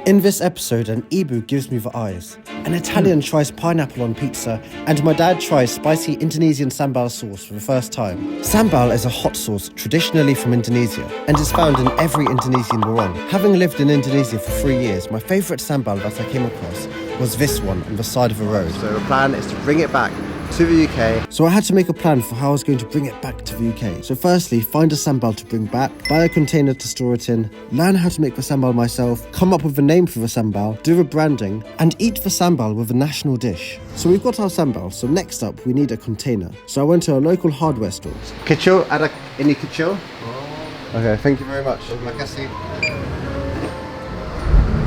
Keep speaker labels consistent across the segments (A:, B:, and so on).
A: In this episode, an Ibu gives me the eyes, an Italian tries pineapple on pizza, and my dad tries spicy Indonesian Sambal sauce for the first time. Sambal is a hot sauce traditionally from Indonesia and is found in every Indonesian warung. Having lived in Indonesia for 3 years, my favourite Sambal that I came across was this one on the side of the road. So the plan is to bring it back to the UK. So I had to make a plan for how I was going to bring it back to the UK. So firstly, find a Sambal to bring back, buy a container to store it in, learn how to make the Sambal myself, come up with a name for the Sambal, do the branding, and eat the Sambal with a national dish. So we've got our Sambal, so next up we need a container. So I went to a local hardware store. Kecil, ada ini kecil? Okay, thank you very much. Terima kasih.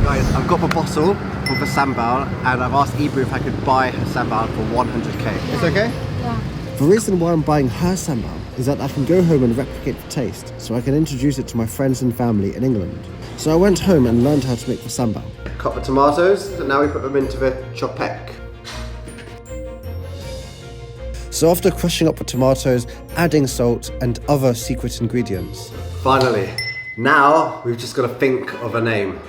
A: Guys, I've got the bottle with the Sambal and I've asked Ibu if I could buy her Sambal for 100k. It's okay?
B: Yeah.
A: The reason why I'm buying her Sambal is that I can go home and replicate the taste, so I can introduce it to my friends and family in England. So I went home and learned how to make the Sambal. Cut the tomatoes, and now we put them into the chopek. So after crushing up the tomatoes, adding salt and other secret ingredients. Finally, now we've just got to think of a name.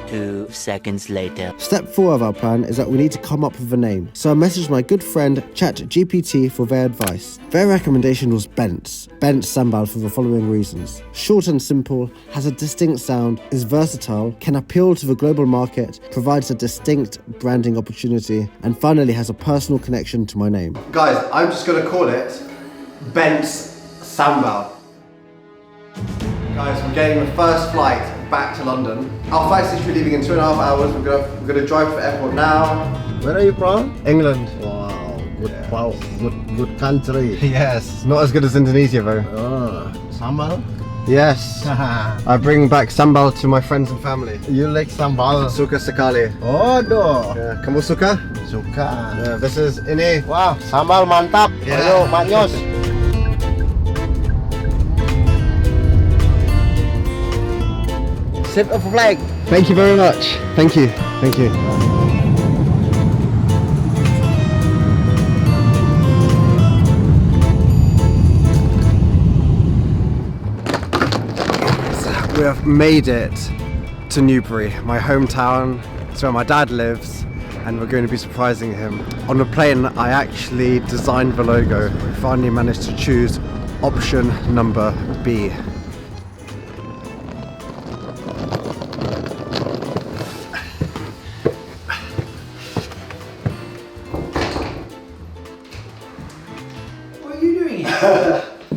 C: 2 seconds later.
A: Step 4 of our plan is that we need to come up with a name. So I messaged my good friend ChatGPT for their advice. Their recommendation was BENCE Sambal for the following reasons. Short and simple, has a distinct sound, is versatile, can appeal to the global market, provides a distinct branding opportunity, and finally has a personal connection to my name. Guys, I'm just going to call it BENCE Sambal. Guys, we're getting the first flight back to London. Our flight's literally leaving in 2.5 hours. We're gonna drive to the airport now.
D: Where are you from?
A: England.
D: Wow, good country.
A: Yes, not as good as Indonesia though.
D: Oh, sambal?
A: Yes. I bring back Sambal to my friends and family.
D: You like sambal?
A: Suka sekali.
D: Oh, no.
A: Yeah. Kamu suka?
D: Suka.
A: Yeah, this is ini.
D: Wow, sambal mantap.
A: Yeah.
D: Ayo, maknyos.
A: Sip of a flag. Thank you very much. Thank you. Thank you. We have made it to Newbury, my hometown. It's where my dad lives, and we're going to be surprising him. On the plane, I actually designed the logo. We finally managed to choose option number B.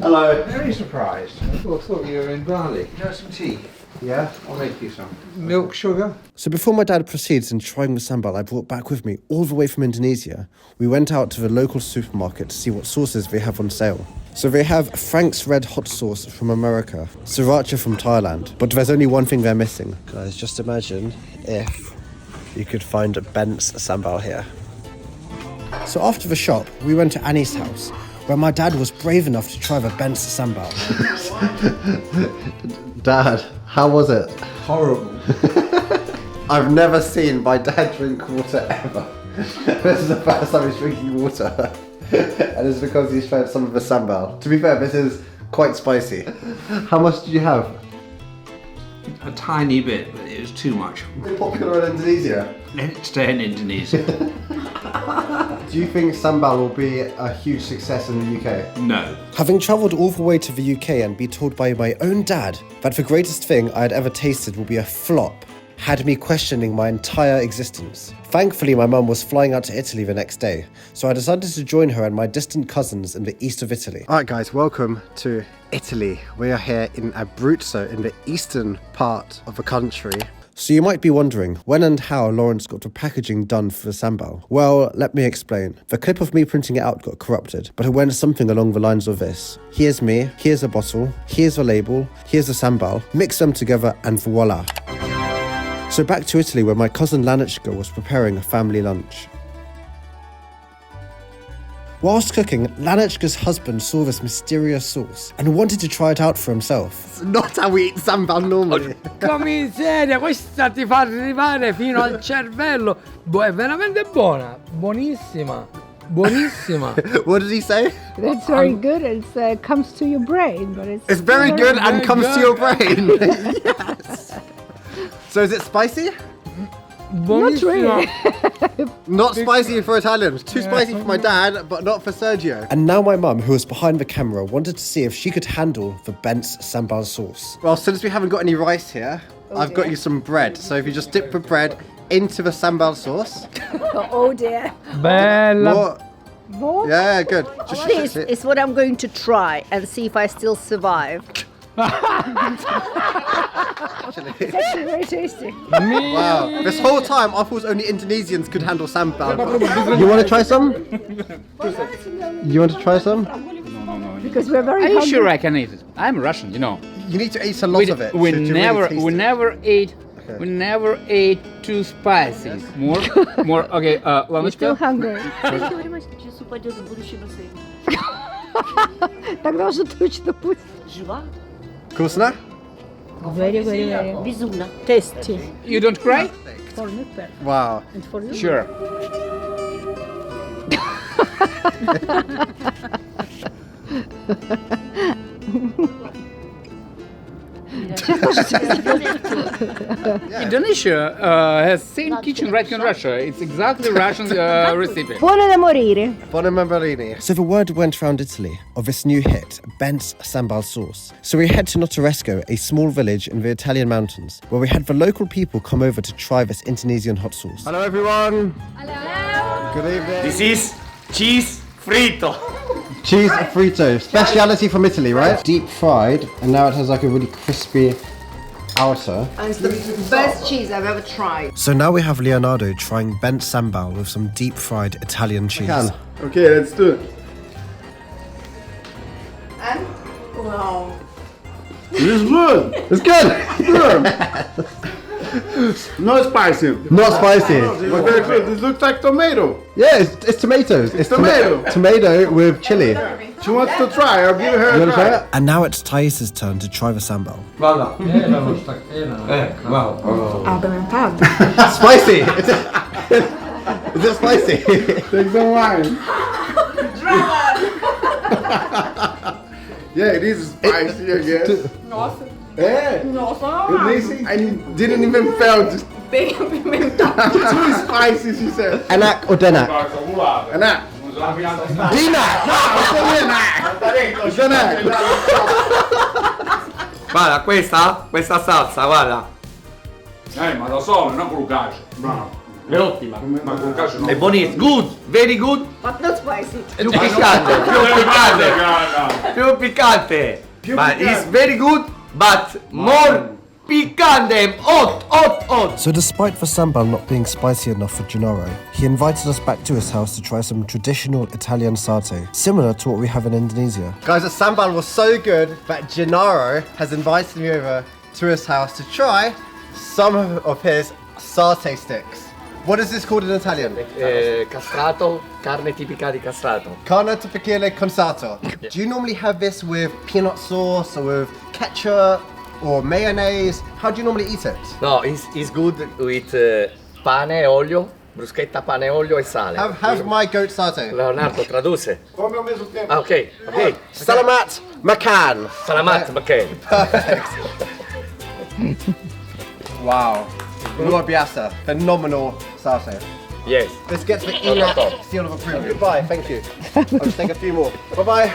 A: Hello.
E: Very surprised. I thought you were in Bali. You have some tea?
A: Yeah?
E: I'll make you some. Milk, sugar?
A: So before my dad proceeds in trying the Sambal I brought back with me all the way from Indonesia, we went out to the local supermarket to see what sauces they have on sale. So they have Frank's Red Hot Sauce from America, Sriracha from Thailand, but there's only one thing they're missing. Guys, just imagine if you could find a BENCE Sambal here. So after the shop, we went to Annie's house, where my dad was brave enough to try the BENCE Sambal. Dad, how was it?
E: Horrible.
A: I've never seen my dad drink water ever. This is the first time he's drinking water. And it's because he's tried some of the Sambal. To be fair, this is quite spicy. How much did you have?
E: A tiny bit, but it was too much.
A: Is it popular in Indonesia?
E: Let it stay in Indonesia.
A: Do you think Sambal will be a huge success in the UK?
E: No.
A: Having travelled all the way to the UK and be told by my own dad that the greatest thing I had ever tasted will be a flop had me questioning my entire existence. Thankfully, my mum was flying out to Italy the next day, so I decided to join her and my distant cousins in the east of Italy. Alright guys, welcome to Italy. We are here in Abruzzo, in the eastern part of the country. So you might be wondering, when and how Laurence got the packaging done for the Sambal? Well, let me explain. The clip of me printing it out got corrupted, but it went something along the lines of this. Here's me, here's a bottle, here's a label, here's the Sambal, mix them together and voila. So back to Italy, where my cousin Lanichka was preparing a family lunch. Whilst cooking, Lanichka's husband saw this mysterious sauce and wanted to try it out for himself. It's not how we eat Sambal normally.
F: Come miseria, questa ti fa arrivare fino al cervello. È veramente buona, buonissima. Buonissima.
A: What did he say?
B: That's very good. It comes to your brain, but it's
A: very good and comes to your brain. Yes. So is it spicy?
B: Not really.
A: Not spicy for Italians. Too spicy for my dad, but not for Sergio. And now my mum, who was behind the camera, wanted to see if she could handle the BENCE Sambal sauce. Well, since we haven't got any rice here, I've got you some bread. So if you just dip the bread into the sambal sauce.
B: Oh dear.
F: Bella.
A: More? Yeah, good. Just
G: This is what I'm going to try and see if I still survive.
B: It's actually very tasty.
A: Wow. This whole time, I thought only Indonesians could handle sambal. You want to try some? You want to try some?
B: Because we're very
H: Are you
B: hungry.
H: sure I can eat it? I'm Russian, you know.
A: You need to eat a lot of it.
H: We
A: to really
H: never
A: taste it.
H: we never ate too spicy. More. Okay,
B: We're still hungry.
G: Thank you very much. Just упадет в будущем бассейн.
B: Тогда уже точно будет.
G: Жива?
A: Вкусно?
B: Very, very, very
G: Безумно.
B: tasty.
H: You don't cry?
B: For me, perfect.
A: Wow.
B: And for you?
H: Sure. Indonesia has same kitchen right in Russia. It's exactly Russian recipe.
B: Buona da morire.
A: Buonamembrini. So the word went around Italy of this new hit, BENCE Sambal sauce. So we head to Notaresco, a small village in the Italian mountains, where we had the local people come over to try this Indonesian hot sauce. Hello everyone. Hello. Good evening.
I: This is cheese frito.
A: Cheese frito, speciality from Italy, right? Deep fried, and now it has like a really crispy outer.
G: And it's the best cheese I've ever tried.
A: So now we have Leonardo trying BENCE Sambal with some deep fried Italian cheese.
D: Okay, let's do it.
G: And? Wow.
D: This is good.
A: It's good!
D: Not spicy.
A: Not spicy.
D: But very good. This looks like tomato.
A: Yeah, it's tomatoes. It's
D: tomato.
A: Tomato with chili.
D: She wants to try. I'll give her
A: You
D: a
A: want to try
D: try.
A: it? And now it's Thais' turn to try the sambal.
E: Wow.
A: Spicy! Is it spicy?
D: Take some wine. Yeah, it is spicy, I guess. Yeah. I didn't even feel just too spicy, she said.
A: Anak or denak?
D: Anak.
A: Dinak!
D: Anak.
I: Guarda, questa salsa, guarda.
E: Ma lo so, non con cacio.
D: Bravo.
I: È ottima.
E: Ma con cacio no.
I: È buonissima. Good, very good.
G: But not spicy.
I: Più piccante, più piccante. Ma it's very good, but more piccante. Hot.
A: So despite the sambal not being spicy enough for Genaro, he invited us back to his house to try some traditional Italian satay, similar to what we have in Indonesia. Guys, the sambal was so good that Genaro has invited me over to his house to try some of his satay sticks. What is this called in Italian?
I: Castrato, carne tipica di castrato.
A: Carne tipica consato. Do you normally have this with peanut sauce or with ketchup or mayonnaise? How do you normally eat it?
I: No, it's good with pane, olio, bruschetta, pane, olio e sale.
A: Have my goat satay.
I: Leonardo, traduce.
D: Come al messo tempo.
I: Ah, ok.
A: Salamat makan.
I: Salamat, McCain.
A: Perfect. Wow. Lord Biasa, phenomenal satay.
I: Yes.
A: This gets the
I: On the
A: ENAC
I: top.
A: seal of approval. Goodbye, thank you. I'll just take a few more. Bye-bye.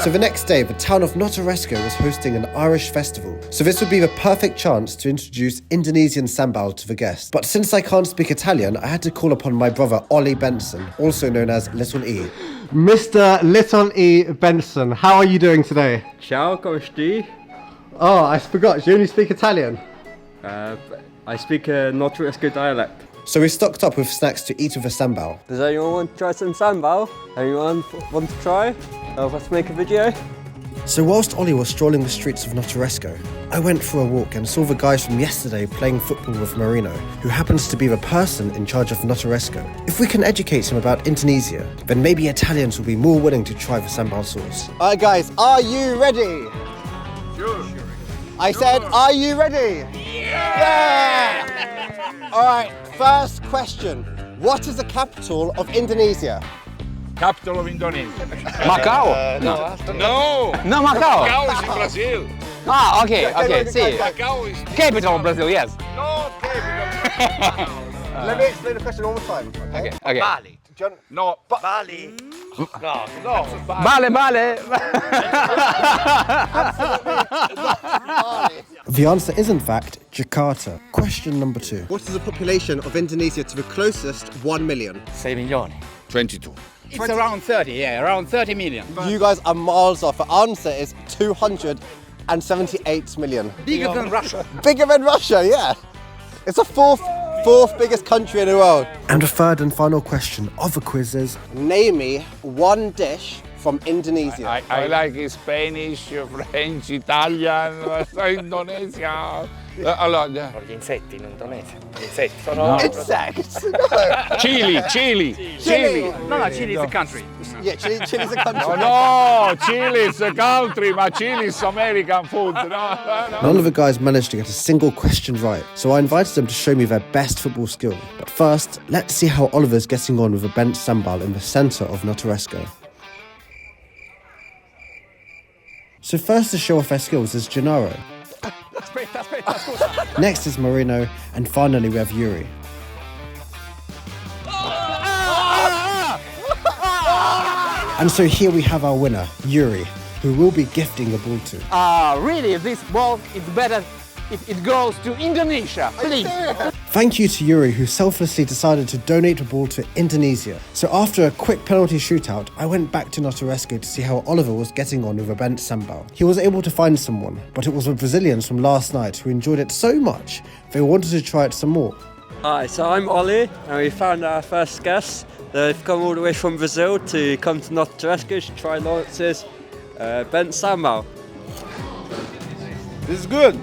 A: So the next day, the town of Notaresco was hosting an Irish festival. So this would be the perfect chance to introduce Indonesian Sambal to the guests. But since I can't speak Italian, I had to call upon my brother Yuriy Benson, also known as Little E. Mr. Little E. Benson, how are you doing today?
J: Ciao, come stai?
A: Oh, I forgot, you only speak Italian?
J: I speak a Notaresco dialect.
A: So we stocked up with snacks to eat with the sambal.
J: Does anyone want to try some sambal? Anyone want to try? Let's make a video.
A: So whilst Ollie was strolling the streets of Notaresco, I went for a walk and saw the guys from yesterday playing football with Marino, who happens to be the person in charge of Notaresco. If we can educate him about Indonesia, then maybe Italians will be more willing to try the sambal sauce. Alright guys, are you ready?
D: Sure.
A: I said, are you ready? Yeah! Alright, first question. What is the capital of Indonesia?
K: Capital of Indonesia.
H: Macau?
K: No.
H: No, Macau.
K: Macau is in Brazil.
H: Ah, okay, see. Capital of Brazil, yes.
D: No capital. Let me explain the question one more time.
H: Okay.
C: Bali.
D: No,
C: Bali.
D: no.
H: Vale.
A: The answer is in fact Jakarta. Question number 2. What is the population of Indonesia to the closest 1 million?
C: 6 milioni.
H: 22. It's around 30, yeah, around 30 million.
A: You guys are miles off. The answer is 278 million.
H: Bigger than Russia.
A: Bigger than Russia, yeah. It's the fourth biggest country in the world. And the third and final question of the quiz is, name me one dish from Indonesia.
H: I like Spanish, French, Italian, Indonesia. Allora,
C: Gli insetti in Indonesia. Gli insetti sono...
A: Insects?
H: Chile. No, Chile is a country.
A: Yeah, Chile's a country.
H: No, Chile is a country, but Chile is American food. No.
A: None of the guys managed to get a single question right, so I invited them to show me their best football skill. But first, let's see how Oliver's getting on with the BENCE Sambal in the centre of Notaresco. So first to show off their skills is Genaro. Next is Marino, and finally we have Yuriy. And so here we have our winner, Yuriy, who we'll be gifting the ball to.
H: Really, this ball is better if it goes to Indonesia, please.
A: Thank you to Yuriy, who selflessly decided to donate the ball to Indonesia. So after a quick penalty shootout, I went back to Notaresco to see how Oliver was getting on with the BENCE Sambal. He was able to find someone, but it was the Brazilians from last night who enjoyed it so much, they wanted to try it some more.
J: Hi, so I'm Ollie, and we found our first guest. They've come all the way from Brazil to come to Notaresco to try Laurence's BENCE Sambal.
D: This is good.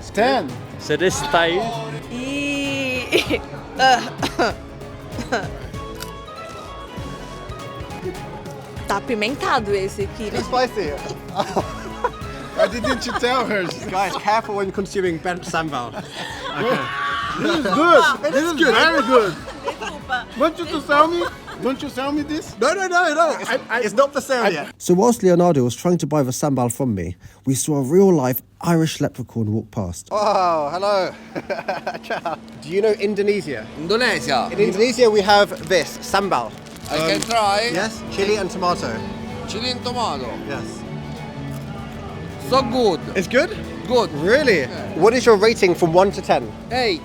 D: Stand.
J: So this time,
G: Tá apimentado esse aqui, né?
A: It's spicy.
D: Why didn't you tell her?
A: Guys, careful when consuming BENCE Sambal.
D: This is good. This is very good. Want you to sell me? Don't you sell me this?
A: No. It's not for sale yet. So whilst Leonardo was trying to buy the sambal from me, we saw a real-life Irish leprechaun walk past. Oh, hello. Ciao. Do you know Indonesia?
I: Indonesia.
A: In Indonesia, we have this, sambal.
I: I can try.
A: Yes, chili and tomato.
I: Chili and tomato.
A: Yes.
I: So good.
A: It's good?
I: Good.
A: Really? Yeah. What is your rating from 1 to 10?
I: 8.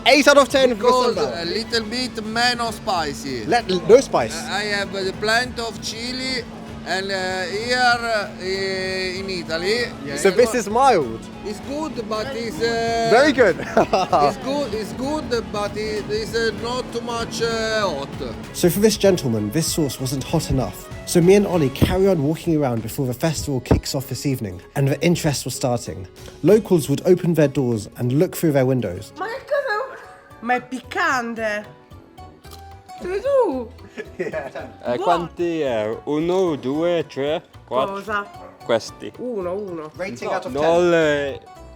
A: 8 out of 10 for
I: Because
A: sambal.
I: a little bit no spicy.
A: No spice.
I: I have the plant of chili, and here in Italy.
A: So this is mild.
I: It's good, but it's
A: very good.
I: It's good, but it is not too much hot.
A: So for this gentleman, this sauce wasn't hot enough. So me and Ollie carry on walking around before the festival kicks off this evening, and the interest was starting. Locals would open their doors and look through their windows.
K: Ma che cosa? Ma è piccante! Sei tu?
J: quanti? 1, 2, 3, 4.
K: Cosa?
J: Questi.
K: Uno.
A: Rating out of 10.
J: Non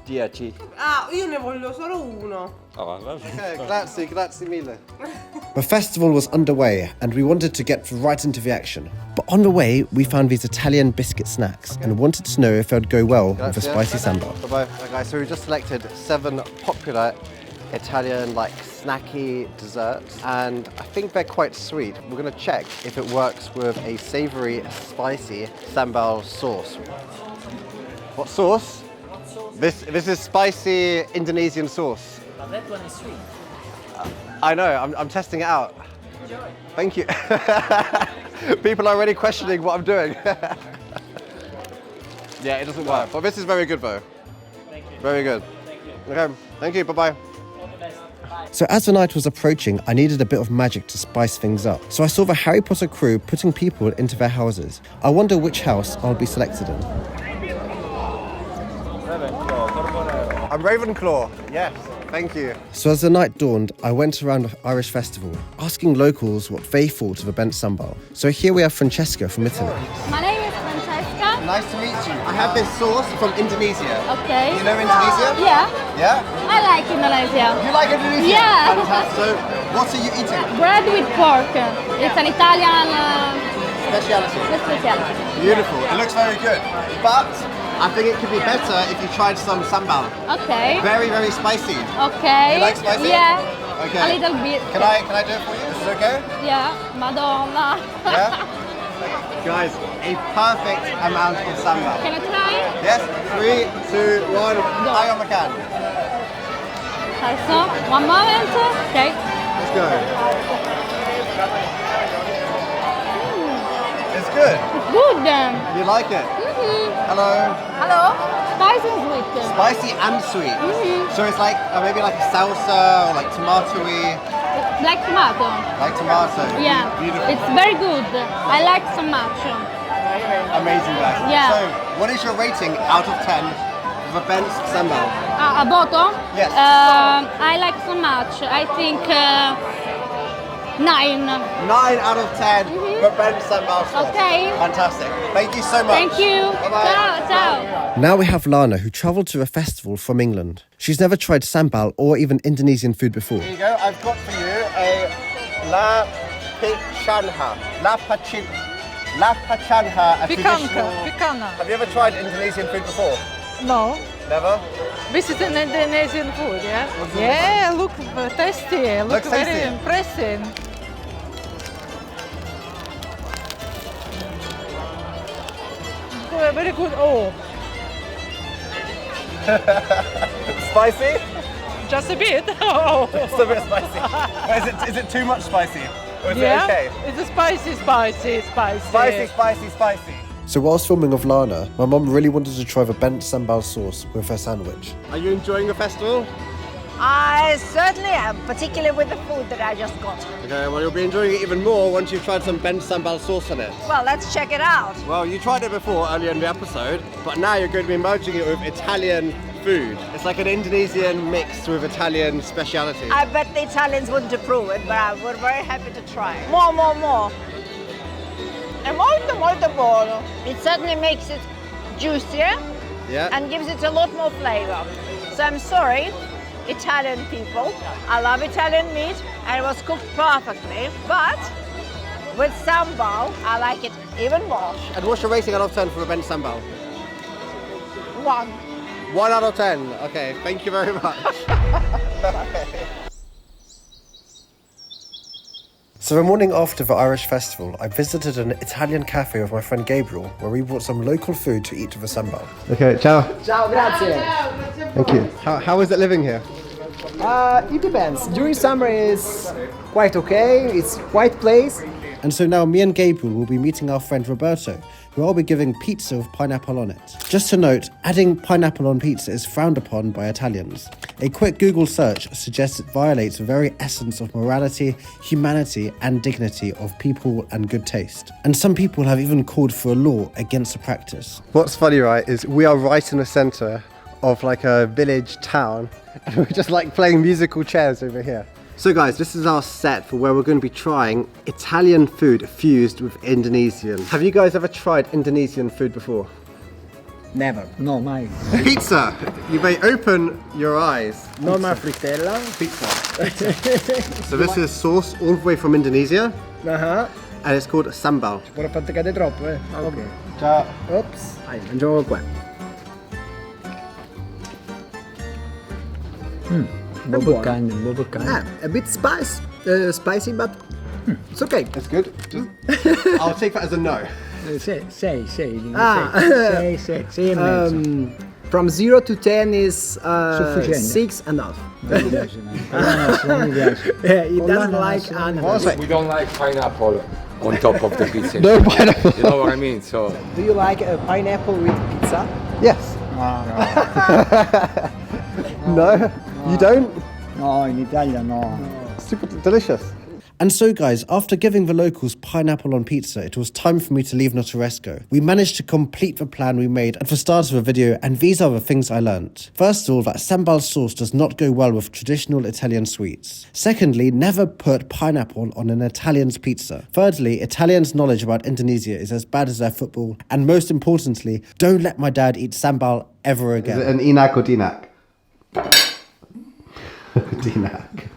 J: 10.
K: Ah, io ne voglio solo uno.
J: Oh, vabbè.
A: Okay, grazie mille. The festival was underway and we wanted to get right into the action. But on the way, we found these Italian biscuit snacks and wanted to know if they'd go well with the spicy sambal. Bye-bye. Okay, guys, so we just selected 7 popular Italian snacky desserts, and I think they're quite sweet. We're going to check if it works with a savoury, spicy sambal sauce. What sauce? This is spicy Indonesian sauce.
C: But that one is sweet.
A: I know, I'm testing it out. Enjoy. Thank you. People are already questioning what I'm doing. Yeah, it doesn't work. But this is very good though.
C: Thank you.
A: Very good.
C: Thank you.
A: Okay, thank you, bye-bye.
C: All the best. Bye.
A: So as the night was approaching, I needed a bit of magic to spice things up. So I saw the Harry Potter crew putting people into their houses. I wonder which house I'll be selected in. I'm Ravenclaw, yes. Thank you. So as the night dawned, I went around the Irish festival, asking locals what they thought of the BENCE Sambal. So here we have Francesca from Italy.
L: My name is Francesca.
A: Nice to meet you. I have this sauce from Indonesia.
L: Okay.
A: You know Indonesia?
L: Yeah.
A: Yeah?
L: I like Indonesia.
A: You like Indonesia?
L: Yeah.
A: Fantastic. So what are you eating?
L: Bread with pork. It's an Italian
A: speciality.
L: speciality.
A: Beautiful. It looks very good. But I think it could be better if you tried some sambal.
L: Okay.
A: Very, very spicy.
L: Okay.
A: You like spicy?
L: Yeah.
A: Okay.
L: A little bit.
A: Can I do it for you? This is okay?
L: Yeah. Madonna.
A: Yeah? Guys, a perfect amount of sambal.
L: Can I try?
A: Yes? 3, 2, 1. High on the can.
L: Also, one moment. Okay.
A: Let's go. It's good.
L: It's good.
A: You like it? Hello.
L: Hello. Spicy and sweet.
A: Spicy and sweet. So it's like maybe like a salsa or like tomato-y.
L: Like tomato.
A: Like tomato.
L: Yeah.
A: Beautiful.
L: It's very good. I like so much.
A: Amazing, guys.
L: Yeah.
A: So, what is your rating out of 10 for BENCE Sambal?
L: A bottle?
A: Yes.
L: I like so much. I think 9.
A: 9 out of 10 for BENCE Sambal sauce.
L: Okay.
A: Fantastic. Thank you so much.
L: Thank you.
A: Bye-bye.
L: Ciao, ciao.
A: Now we have Lana, who travelled to a festival from England. She's never tried sambal or even Indonesian food before. Here you go. I've got for you a La Pachanha, a traditional...
M: Picana.
A: Have you ever tried Indonesian food before?
M: No.
A: Never?
M: This is an Indonesian food, yeah? Yeah, look tasty. Look
A: Looks
M: very
A: tasty.
M: impressive. Very good. Oh,
A: Spicy?
M: just a bit. Oh.
A: Just a bit spicy. Is it too much spicy? Or is
M: Yeah,
A: it okay?
M: it's spicy.
A: Spicy. So whilst filming of Lana, my mum really wanted to try the BENCE Sambal sauce with her sandwich. Are you enjoying the festival?
G: I certainly am, particularly with the food that I just got.
A: Okay, well you'll be enjoying it even more once you've tried some BENCE Sambal sauce on it.
G: Well, let's check it out.
A: Well, you tried it before earlier in the episode, but now you're going to be merging it with Italian food. It's like an Indonesian mixed with Italian speciality.
G: I bet the Italians wouldn't approve it, but we're very happy to try it. More. È molto buono. It certainly makes it juicier and gives it a lot more flavor. So I'm sorry, Italian people. I love Italian meat and it was cooked perfectly, but with sambal, I like it even more.
A: And what's your rating out of 10 for the BENCE Sambal?
G: 1.
A: 1 out of 10. Okay, thank you very much. So the morning after the Irish festival, I visited an Italian cafe with my friend Gabriel, where we bought some local food to eat with the sambal. Okay, ciao.
N: Ciao, grazie.
A: Thank you. How is it living here?
N: It depends. During summer is quite okay. It's quiet place.
A: And so now me and Gabriel will be meeting our friend Roberto, who I'll be giving pizza with pineapple on it. Just to note, adding pineapple on pizza is frowned upon by Italians. A quick Google search suggests it violates the very essence of morality, humanity and dignity of people and good taste. And some people have even called for a law against the practice. What's funny, right, is we are right in the centre of like a village town and we're just like playing musical chairs over here. So guys, this is our set for where we're going to be trying Italian food fused with Indonesian. Have you guys ever tried Indonesian food before?
N: Never. No, mai.
A: Pizza! You may open your eyes.
N: Normal frittella.
A: Pizza. So this is sauce all the way from Indonesia. And it's called sambal.
N: Ora fate cadere troppo, eh? Ok.
A: Ciao.
N: Ops. Mangiamo qua.
F: Bubble kind.
N: A bit spicy, but it's okay.
A: It's good. I'll take that as a no.
F: Sei.
N: From 0 to 10 is
F: Sufficiente.
N: 6.5.
F: Yeah,
N: he doesn't like ananas.
O: We don't like pineapple on top of the pizza.
A: No pineapple.
O: You know what I mean? So.
N: Do you like pineapple with pizza?
A: Yes. No. You don't?
F: No, in Italia, no.
A: Super delicious. And so guys, after giving the locals pineapple on pizza, it was time for me to leave Notaresco. We managed to complete the plan we made at the start of the video, and these are the things I learnt. First of all, that sambal sauce does not go well with traditional Italian sweets. Secondly, never put pineapple on an Italian's pizza. Thirdly, Italians' knowledge about Indonesia is as bad as their football. And most importantly, don't let my dad eat sambal ever again. Is it an Enak or Dinak? Dinak.